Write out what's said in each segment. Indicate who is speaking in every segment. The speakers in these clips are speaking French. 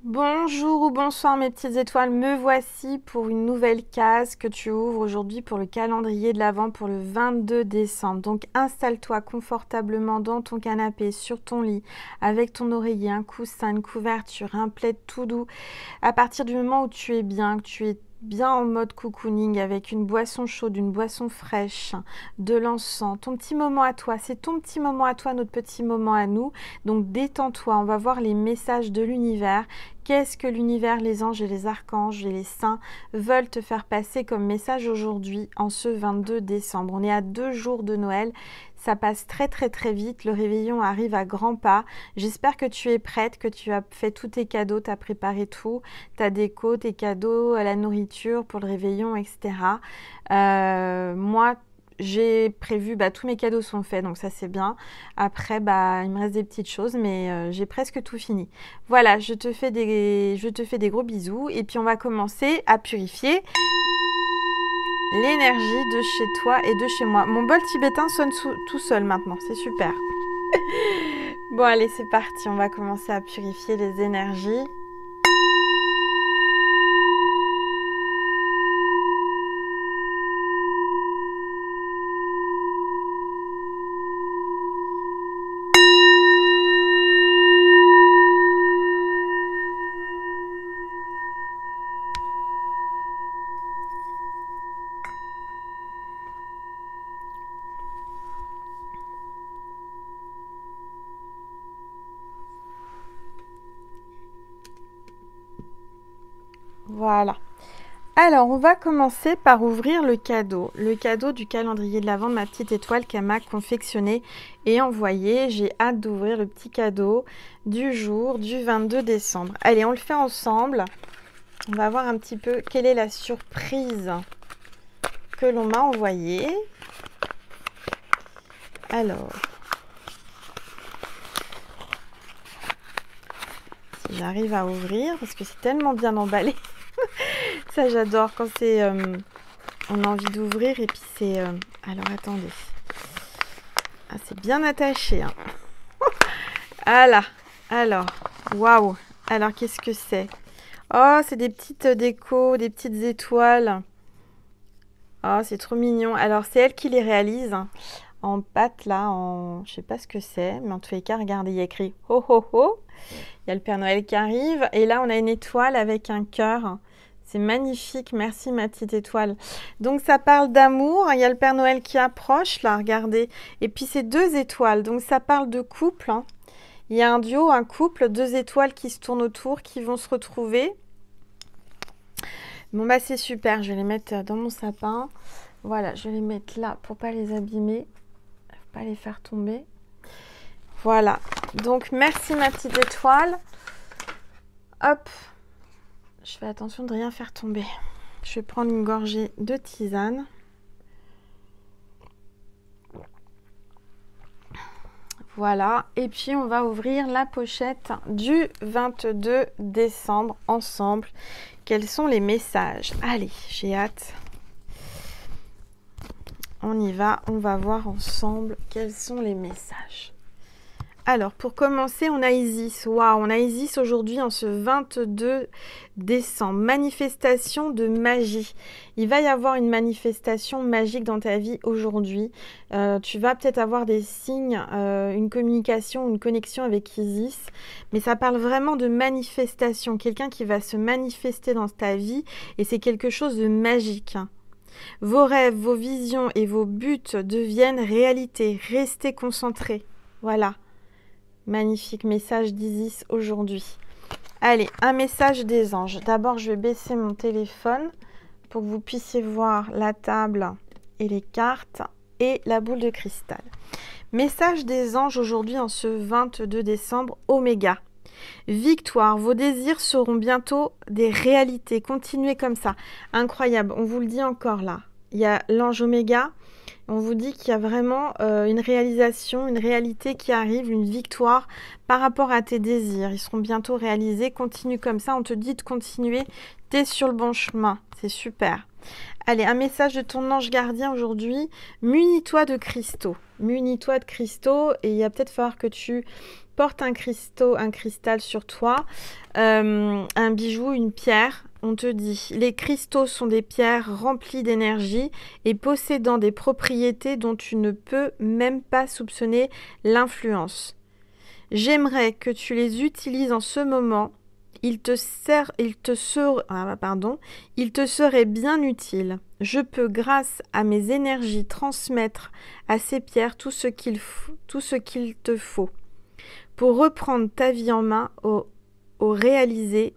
Speaker 1: Bonjour ou bonsoir mes petites étoiles, me voici pour une nouvelle case que tu ouvres aujourd'hui pour le calendrier de l'Avent pour le 22 décembre. Donc installe-toi confortablement dans ton canapé, sur ton lit, avec ton oreiller, un coussin, une couverture, un plaid tout doux. À partir du moment où tu es bien, que tu es bien en mode cocooning avec une boisson chaude, une boisson fraîche, de l'encens, ton petit moment à toi, c'est ton petit moment à toi, notre petit moment à nous. Donc détends-toi, on va voir les messages de l'univers. Qu'est-ce que l'univers, les anges et les archanges et les saints veulent te faire passer comme message aujourd'hui en ce 22 décembre? On est à 2 jours de Noël, ça passe très très très vite, le réveillon arrive à grands pas. J'espère que tu es prête, que tu as fait tous tes cadeaux, tu as préparé tout, ta déco, tes cadeaux, la nourriture pour le réveillon, etc. Moi, j'ai prévu, tous mes cadeaux sont faits, donc ça c'est bien. Après, il me reste des petites choses, mais j'ai presque tout fini. Voilà, je te fais des gros bisous et puis on va commencer à purifier l'énergie de chez toi et de chez moi. Mon bol tibétain sonne tout seul maintenant, c'est super. Bon allez, c'est parti, on va commencer à purifier les énergies. Voilà. Alors, on va commencer par ouvrir le cadeau du calendrier de l'Avent de ma petite étoile qu'elle m'a confectionné et envoyé. J'ai hâte d'ouvrir le petit cadeau du jour du 22 décembre. Allez, on le fait ensemble. On va voir un petit peu quelle est la surprise que l'on m'a envoyée. Alors, si j'arrive à ouvrir, parce que c'est tellement bien emballé. Ça, j'adore quand c'est... on a envie d'ouvrir et puis c'est... Alors, attendez. Ah, c'est bien attaché. Hein. Voilà. Alors, waouh. Alors, qu'est-ce que c'est? Oh, c'est des petites décos, des petites étoiles. Oh, c'est trop mignon. Alors, c'est elle qui les réalise. Hein, en pâte, là, en... Je sais pas ce que c'est, mais en tous les cas, regardez, il y a écrit « Ho, ho, ho ». Il y a le Père Noël qui arrive. Et là, on a une étoile avec un cœur. C'est magnifique, merci ma petite étoile. Donc ça parle d'amour, il y a le Père Noël qui approche, là, regardez. Et puis c'est 2 étoiles, donc ça parle de couple. Hein. Il y a un duo, un couple, 2 étoiles qui se tournent autour, qui vont se retrouver. Bon c'est super, je vais les mettre dans mon sapin. Voilà, je vais les mettre là pour pas les abîmer, pas les faire tomber. Voilà, donc merci ma petite étoile. Hop. Je fais attention de ne rien faire tomber. Je vais prendre une gorgée de tisane. Voilà. Et puis, on va ouvrir la pochette du 22 décembre ensemble. Quels sont les messages? Allez, j'ai hâte. On y va. On va voir ensemble quels sont les messages. Alors, pour commencer, on a Isis. Waouh, on a Isis aujourd'hui en ce 22 décembre. Manifestation de magie. Il va y avoir une manifestation magique dans ta vie aujourd'hui. Tu vas peut-être avoir des signes, une communication, une connexion avec Isis. Mais ça parle vraiment de manifestation. Quelqu'un qui va se manifester dans ta vie et c'est quelque chose de magique. Vos rêves, vos visions et vos buts deviennent réalité. Restez concentrés. Voilà. Magnifique message d'Isis aujourd'hui. Allez, un message des anges. D'abord, je vais baisser mon téléphone pour que vous puissiez voir la table et les cartes et la boule de cristal. Message des anges aujourd'hui en ce 22 décembre, Oméga. Victoire, vos désirs seront bientôt des réalités. Continuez comme ça. Incroyable, on vous le dit encore là. Il y a l'ange Oméga. On vous dit qu'il y a vraiment une réalisation, une réalité qui arrive, une victoire par rapport à tes désirs. Ils seront bientôt réalisés. Continue comme ça. On te dit de continuer. Tu es sur le bon chemin. C'est super. Allez, un message de ton ange gardien aujourd'hui. Munis-toi de cristaux. Munis-toi de cristaux. Et il va peut-être falloir que tu portes un cristal sur toi. Un bijou, une pierre. On te dit, les cristaux sont des pierres remplies d'énergie et possédant des propriétés dont tu ne peux même pas soupçonner l'influence. J'aimerais que tu les utilises en ce moment. Il te serait bien utile. Je peux, grâce à mes énergies, transmettre à ces pierres tout ce qu'il te faut pour reprendre ta vie en main réaliser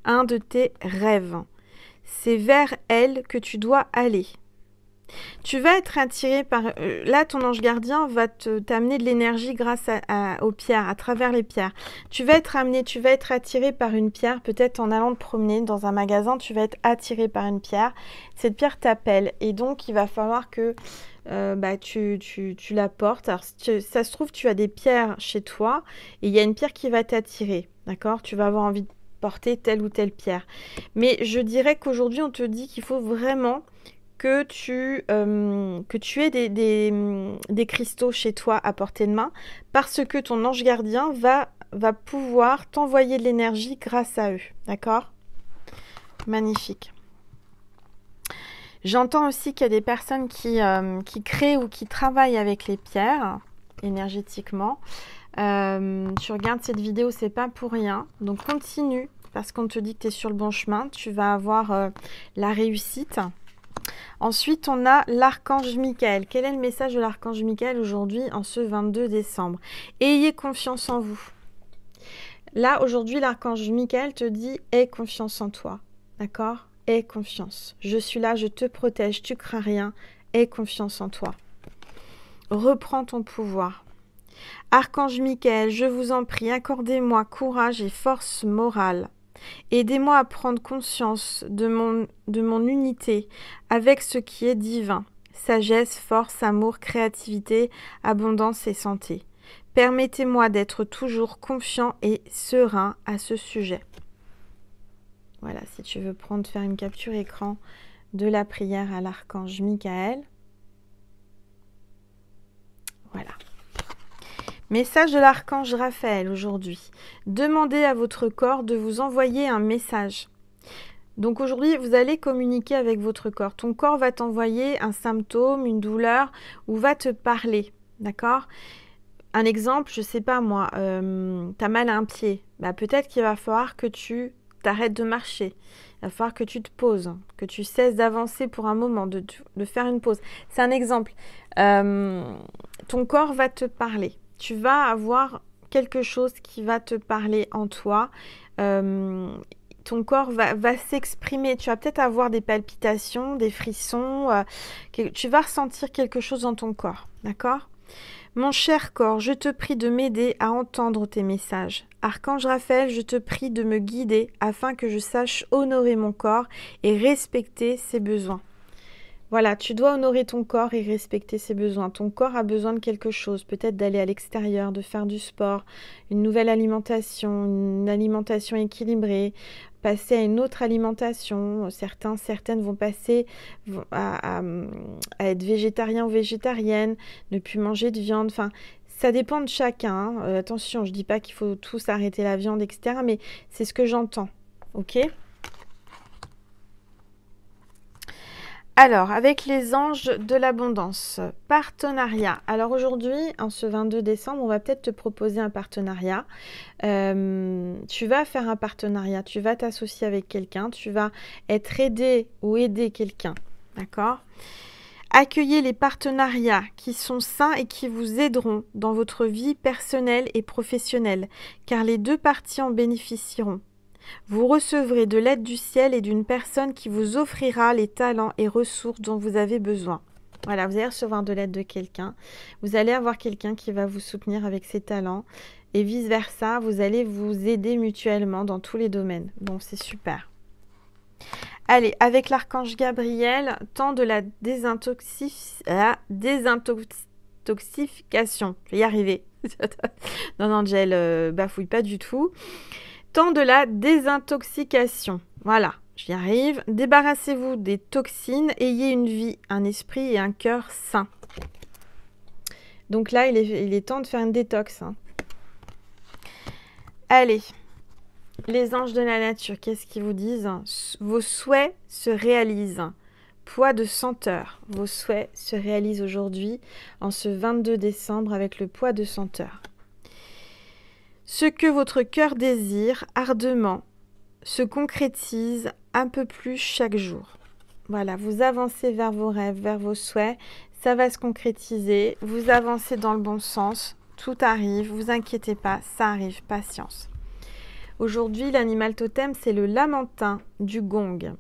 Speaker 1: un de tes rêves. C'est vers elle que tu dois aller. Tu vas être attiré par... là, ton ange gardien va t'amener de l'énergie grâce aux pierres, à travers les pierres. Tu vas être attiré par une pierre, peut-être en allant te promener dans un magasin, tu vas être attiré par une pierre. Cette pierre t'appelle et donc il va falloir que tu la portes. Alors, ça se trouve, tu as des pierres chez toi et il y a une pierre qui va t'attirer, d'accord? Tu vas avoir envie de porter telle ou telle pierre. Mais je dirais qu'aujourd'hui, on te dit qu'il faut vraiment que tu aies des cristaux chez toi à portée de main parce que ton ange gardien va pouvoir t'envoyer de l'énergie grâce à eux. D'accord? Magnifique. J'entends aussi qu'il y a des personnes qui créent ou qui travaillent avec les pierres énergétiquement. Tu regardes cette vidéo, c'est pas pour rien. Donc continue parce qu'on te dit que tu es sur le bon chemin. Tu vas avoir la réussite. Ensuite, on a l'archange Michael. Quel est le message de l'archange Michael aujourd'hui, en ce 22 décembre? Ayez confiance en vous. Là, aujourd'hui, l'archange Michael te dit « Aie confiance en toi ». D'accord? Aie confiance. Je suis là, je te protège, tu crains rien. Aie confiance en toi. Reprends ton pouvoir. Archange Michael, je vous en prie, accordez-moi courage et force morale. Aidez-moi à prendre conscience de mon unité avec ce qui est divin. Sagesse, force, amour, créativité, abondance et santé. Permettez-moi d'être toujours confiant et serein à ce sujet. Voilà, si tu veux faire une capture écran de la prière à l'archange Michael. Voilà. Message de l'archange Raphaël aujourd'hui. Demandez à votre corps de vous envoyer un message. Donc aujourd'hui, vous allez communiquer avec votre corps. Ton corps va t'envoyer un symptôme, une douleur, ou va te parler. D'accord? Un exemple, je ne sais pas moi, tu as mal à un pied. Bah, peut-être qu'il va falloir que tu t'arrêtes de marcher. Il va falloir que tu te poses, que tu cesses d'avancer pour un moment, de faire une pause. C'est un exemple. Ton corps va te parler. Tu vas avoir quelque chose qui va te parler en toi. Ton corps va s'exprimer. Tu vas peut-être avoir des palpitations, des frissons. Tu vas ressentir quelque chose dans ton corps. D'accord ? Mon cher corps, je te prie de m'aider à entendre tes messages. Archange Raphaël, je te prie de me guider afin que je sache honorer mon corps et respecter ses besoins. Voilà, tu dois honorer ton corps et respecter ses besoins. Ton corps a besoin de quelque chose, peut-être d'aller à l'extérieur, de faire du sport, une nouvelle alimentation, une alimentation équilibrée, passer à une autre alimentation. Certaines vont passer à être végétarien ou végétarienne, ne plus manger de viande. Enfin, ça dépend de chacun. Attention, je ne dis pas qu'il faut tous arrêter la viande, etc. Mais c'est ce que j'entends. Ok ? Alors, avec les anges de l'abondance, partenariat. Alors aujourd'hui, en ce 22 décembre, on va peut-être te proposer un partenariat. Tu vas faire un partenariat, tu vas t'associer avec quelqu'un, tu vas être aidé ou aider quelqu'un. D'accord ? Accueillez les partenariats qui sont sains et qui vous aideront dans votre vie personnelle et professionnelle, car les deux parties en bénéficieront. Vous recevrez de l'aide du ciel et d'une personne qui vous offrira les talents et ressources dont vous avez besoin. Voilà, vous allez recevoir de l'aide de quelqu'un. Vous allez avoir quelqu'un qui va vous soutenir avec ses talents. Et vice-versa, vous allez vous aider mutuellement dans tous les domaines. Bon, c'est super. Allez, avec l'archange Gabriel, temps de la désintoxication. Je vais y arriver. Non, Angel, bafouille pas du tout. Temps de la désintoxication. Voilà, J'y arrive. Débarrassez-vous des toxines. Ayez une vie, un esprit et un cœur sain. Donc là, il est temps de faire une détox. Hein. Allez, les anges de la nature, qu'est-ce qu'ils vous disent? Vos souhaits se réalisent. Poids de senteur. Vos souhaits se réalisent aujourd'hui, en ce 22 décembre, avec le poids de senteur. Ce que votre cœur désire ardemment se concrétise un peu plus chaque jour. Voilà, vous avancez vers vos rêves, vers vos souhaits, ça va se concrétiser, vous avancez dans le bon sens, tout arrive, vous inquiétez pas, ça arrive, patience. Aujourd'hui, l'animal totem, c'est le lamentin du gong.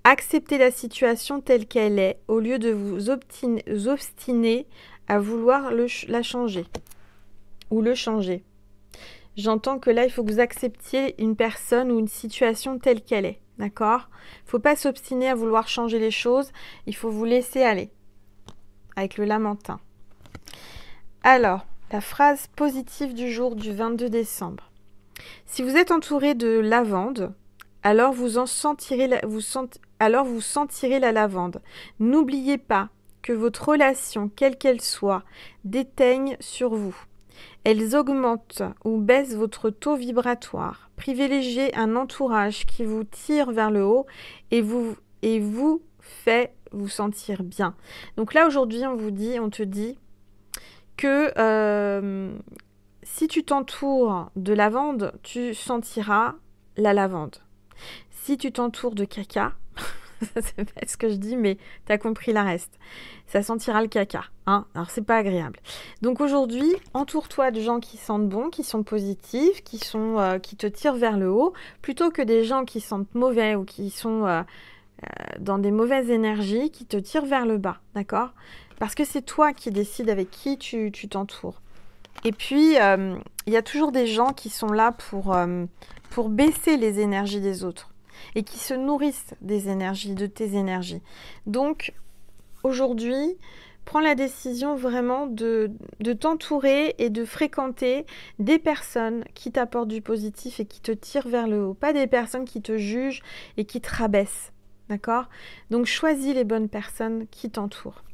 Speaker 1: Acceptez la situation telle qu'elle est, au lieu de vous obstiner à vouloir la changer, ou le changer. J'entends que là, il faut que vous acceptiez une personne ou une situation telle qu'elle est. D'accord? Il ne faut pas s'obstiner à vouloir changer les choses. Il faut vous laisser aller. Avec le lamentin. Alors, la phrase positive du jour du 22 décembre. Si vous êtes entouré de lavande, alors vous sentirez la lavande. N'oubliez pas que votre relation, quelle qu'elle soit, déteigne sur vous. Elles augmentent ou baissent votre taux vibratoire. Privilégiez un entourage qui vous tire vers le haut et vous fait vous sentir bien. Donc là, aujourd'hui, on te dit que si tu t'entoures de lavande, tu sentiras la lavande. Si tu t'entoures de caca, c'est pas ce que je dis, mais tu as compris la reste. Ça sentira le caca. Hein, alors, c'est pas agréable. Donc, aujourd'hui, entoure-toi de gens qui sentent bon, qui sont positifs, qui te tirent vers le haut, plutôt que des gens qui sentent mauvais ou qui sont dans des mauvaises énergies, qui te tirent vers le bas. D'accord? Parce que c'est toi qui décides avec qui tu t'entoures. Et puis, il y a toujours des gens qui sont là pour baisser les énergies des autres. Et qui se nourrissent des énergies, de tes énergies. Donc, aujourd'hui, prends la décision vraiment de t'entourer et de fréquenter des personnes qui t'apportent du positif et qui te tirent vers le haut. Pas des personnes qui te jugent et qui te rabaissent. D'accord? Donc, choisis les bonnes personnes qui t'entourent.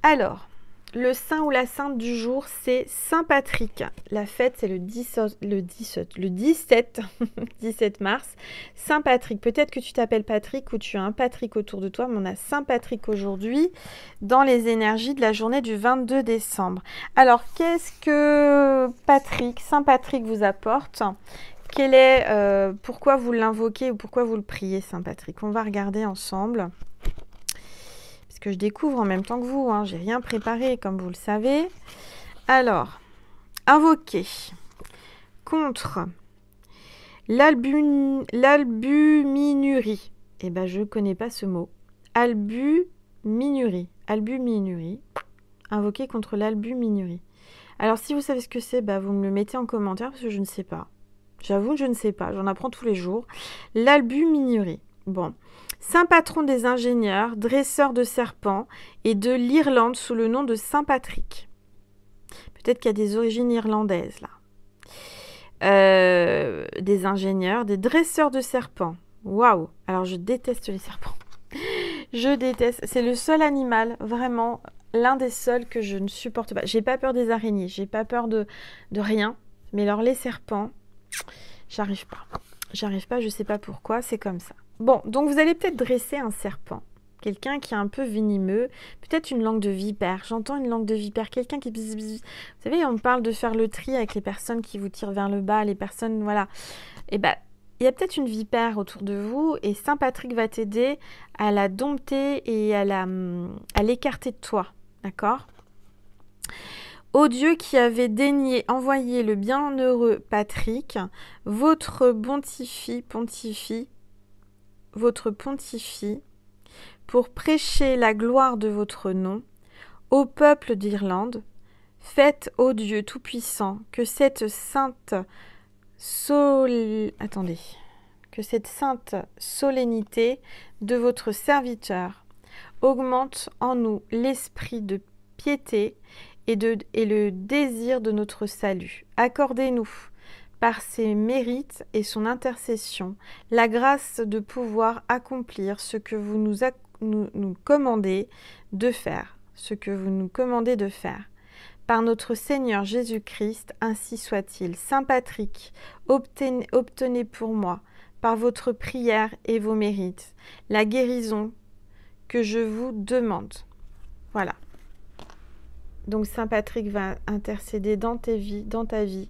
Speaker 1: Alors, le saint ou la sainte du jour, c'est Saint Patrick. La fête, c'est le 17 mars. Saint Patrick. Peut-être que tu t'appelles Patrick ou tu as un Patrick autour de toi, mais on a Saint Patrick aujourd'hui dans les énergies de la journée du 22 décembre. Alors, qu'est-ce que Saint Patrick vous apporte? Pourquoi vous l'invoquez ou pourquoi vous le priez, Saint Patrick? On va regarder ensemble. Que je découvre en même temps que vous, hein. J'ai rien préparé comme vous le savez. Alors, invoquer contre l'albuminurie. Eh ben, je ne connais pas ce mot. Albuminurie. Invoquer contre l'albuminurie. Alors, si vous savez ce que c'est, bah, vous me le mettez en commentaire parce que je ne sais pas. J'avoue que je ne sais pas. J'en apprends tous les jours. L'albuminurie. Bon. Saint patron des ingénieurs, dresseur de serpents et de l'Irlande sous le nom de Saint Patrick. Peut-être qu'il y a des origines irlandaises là. Des ingénieurs, des dresseurs de serpents. Waouh! Alors je déteste les serpents. Je déteste. C'est le seul animal, vraiment, l'un des seuls que je ne supporte pas. J'ai pas peur des araignées, j'ai pas peur de rien. Mais alors les serpents, j'arrive pas. J'arrive pas, je sais pas pourquoi, c'est comme ça. Bon, donc vous allez peut-être dresser un serpent, quelqu'un qui est un peu venimeux, peut-être une langue de vipère. J'entends une langue de vipère, quelqu'un qui... Vous savez, on parle de faire le tri avec les personnes qui vous tirent vers le bas, les personnes, voilà. Et ben, il y a peut-être une vipère autour de vous et Saint Patrick va t'aider à la dompter et à l'écarter de toi, d'accord ? Ô Dieu qui avait daigné envoyer le bienheureux Patrick, votre pontifie, pour prêcher la gloire de votre nom, au peuple d'Irlande, faites, ô Dieu Tout-Puissant, que cette sainte solennité de votre serviteur augmente en nous l'esprit de piété et le désir de notre salut. Accordez-nous, par ses mérites et son intercession, la grâce de pouvoir accomplir ce que vous nous commandez de faire, ce que vous nous commandez de faire. Par notre Seigneur Jésus-Christ, ainsi soit-il. Saint Patrick, obtenez pour moi, par votre prière et vos mérites, la guérison que je vous demande. Voilà. Donc Saint Patrick va intercéder dans ta vie,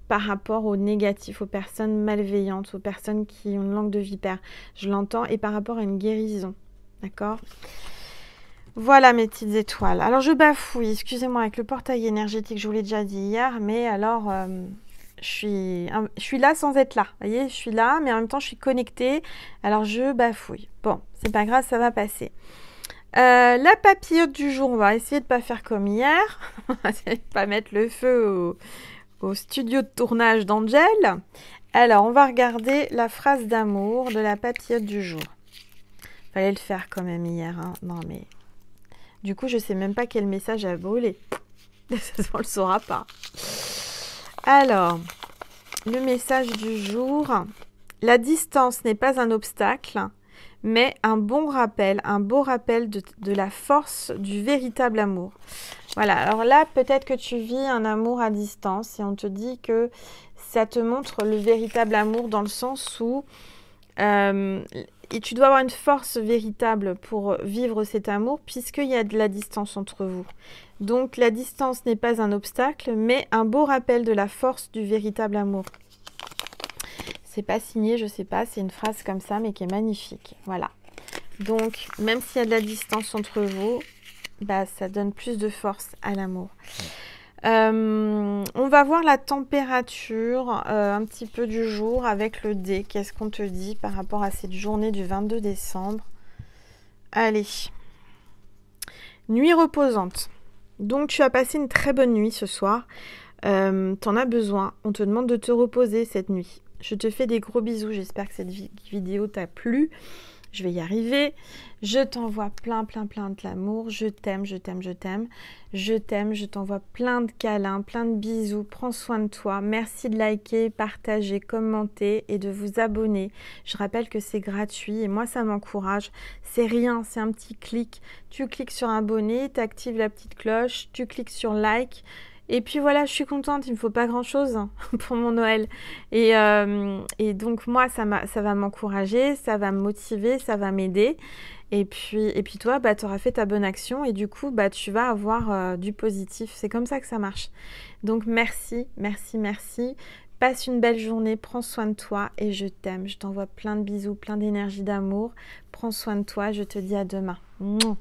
Speaker 1: par rapport aux négatifs, aux personnes malveillantes, aux personnes qui ont une langue de vipère, je l'entends, et par rapport à une guérison, d'accord? Voilà mes petites étoiles. Alors je bafouille, excusez-moi, avec le portail énergétique, je vous l'ai déjà dit hier, mais alors je suis là sans être là, vous voyez, je suis là, mais en même temps je suis connectée, alors je bafouille. Bon, c'est pas grave, ça va passer. La papillote du jour, on va essayer de pas faire comme hier, on va essayer de pas mettre le feu au studio de tournage d'Angel. Alors, on va regarder la phrase d'amour de la papillote du jour. Fallait le faire quand même hier, hein. Non mais... Du coup, je sais même pas quel message a brûlé. On le saura pas. Alors, le message du jour. La distance n'est pas un obstacle, mais un bon rappel, un beau rappel de la force du véritable amour. Voilà, alors là, peut-être que tu vis un amour à distance et on te dit que ça te montre le véritable amour dans le sens où et tu dois avoir une force véritable pour vivre cet amour puisqu'il y a de la distance entre vous. Donc la distance n'est pas un obstacle, mais un beau rappel de la force du véritable amour. C'est pas signé, je sais pas, c'est une phrase comme ça, mais qui est magnifique. Voilà. Donc, même s'il y a de la distance entre vous, bah, ça donne plus de force à l'amour. On va voir la température un petit peu du jour avec le dé. Qu'est-ce qu'on te dit par rapport à cette journée du 22 décembre? Allez. Nuit reposante. Donc, tu as passé une très bonne nuit ce soir. T'en as besoin. On te demande de te reposer cette nuit. Je te fais des gros bisous. J'espère que cette vidéo t'a plu. Je vais y arriver. Je t'envoie plein de l'amour. Je t'aime, je t'aime, je t'aime. Je t'aime, je t'envoie plein de câlins, plein de bisous. Prends soin de toi. Merci de liker, partager, commenter et de vous abonner. Je rappelle que c'est gratuit et moi, ça m'encourage. C'est rien, c'est un petit clic. Tu cliques sur abonner, tu actives la petite cloche, tu cliques sur like. Et puis voilà, je suis contente, il ne me faut pas grand-chose pour mon Noël. Et donc moi, ça va m'encourager, ça va me motiver, ça va m'aider. Et puis toi, bah, tu auras fait ta bonne action et du coup, bah, tu vas avoir du positif. C'est comme ça que ça marche. Donc merci, merci, merci. Passe une belle journée, prends soin de toi et je t'aime. Je t'envoie plein de bisous, plein d'énergie, d'amour. Prends soin de toi, je te dis à demain. Mouah.